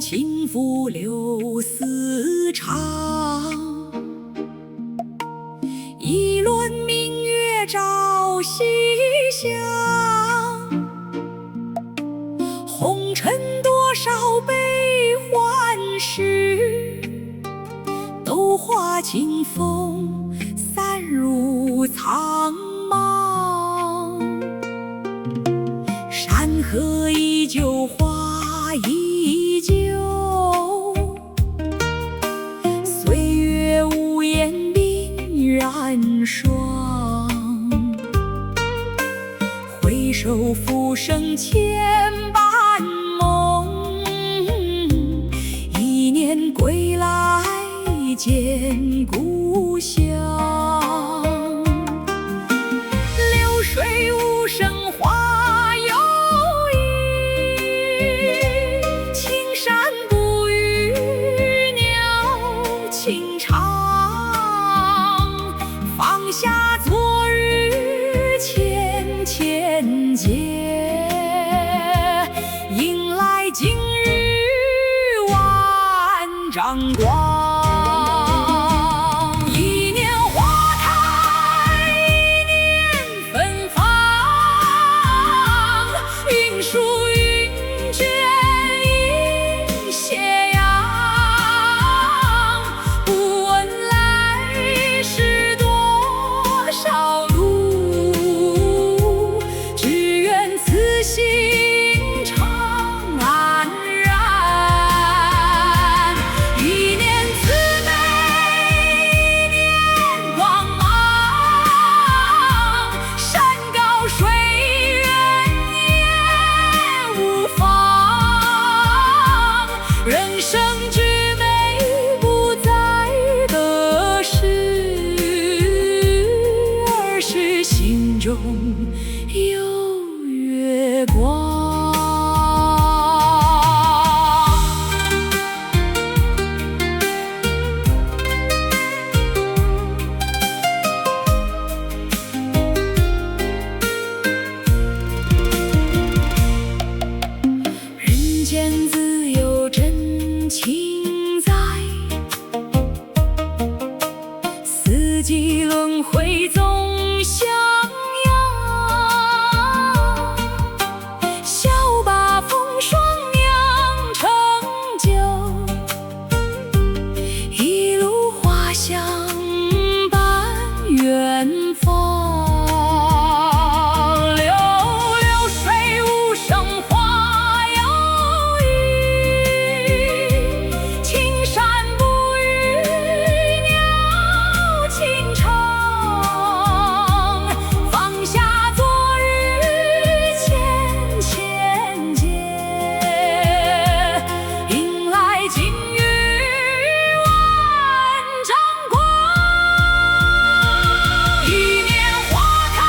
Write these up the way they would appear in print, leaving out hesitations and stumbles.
轻拂柳丝长。一轮明月照西厢，红尘多少悲欢事，都化清风，散入苍茫。山河依旧，花依旧，岁月无言，鬓染霜。回首浮生千般梦，一念归来见故乡。流水无声花又一，青山不语鸟轻唱。放下昨日千千结，迎来今日万丈光。一年花开，一年芬芳，云舒云卷映斜阳。不问来时多少路，只愿此心常安然。一年慈悲，一年光芒，山高水远也无妨。人生之美不在得失，而是心中有月光。人间自有真情在，四季轮回总相邀。笑把风霜酿成酒，一路花香伴远方。流水无声花又一，青山不语鸟轻唱。放下昨日千千结，迎来今日万丈光。一年花开，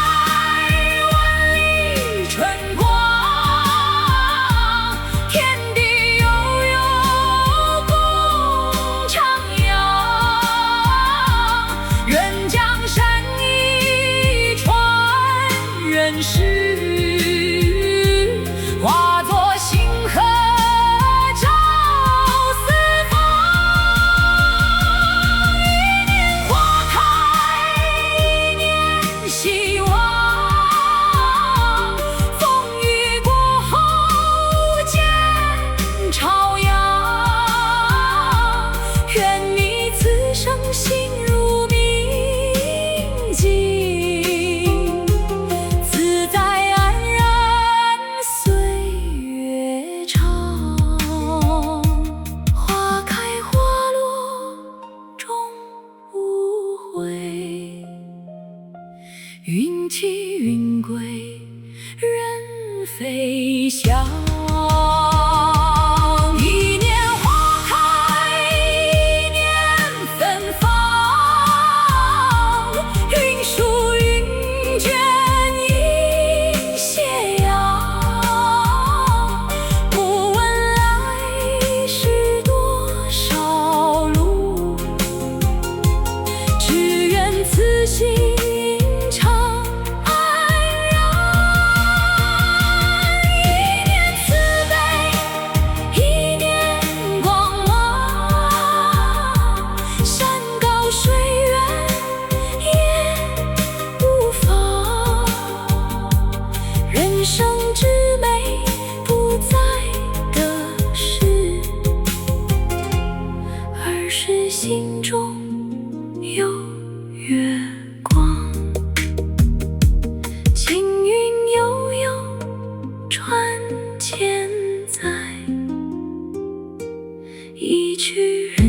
万里春光。天地悠悠共徜徉，愿江山一传人世，化作星河照四方。一年花开，一年希望，风雨过后见朝阳。愿你此生心如明镜，自在安然岁月长。花开花落终无悔，云起云归人飞翔。一年花开，一年芬芳，云舒云卷映斜阳。不问来时多少路，只愿此心常安然。一年慈人生之美不在的是，而是心中有月光。轻云悠悠，船千载，一去人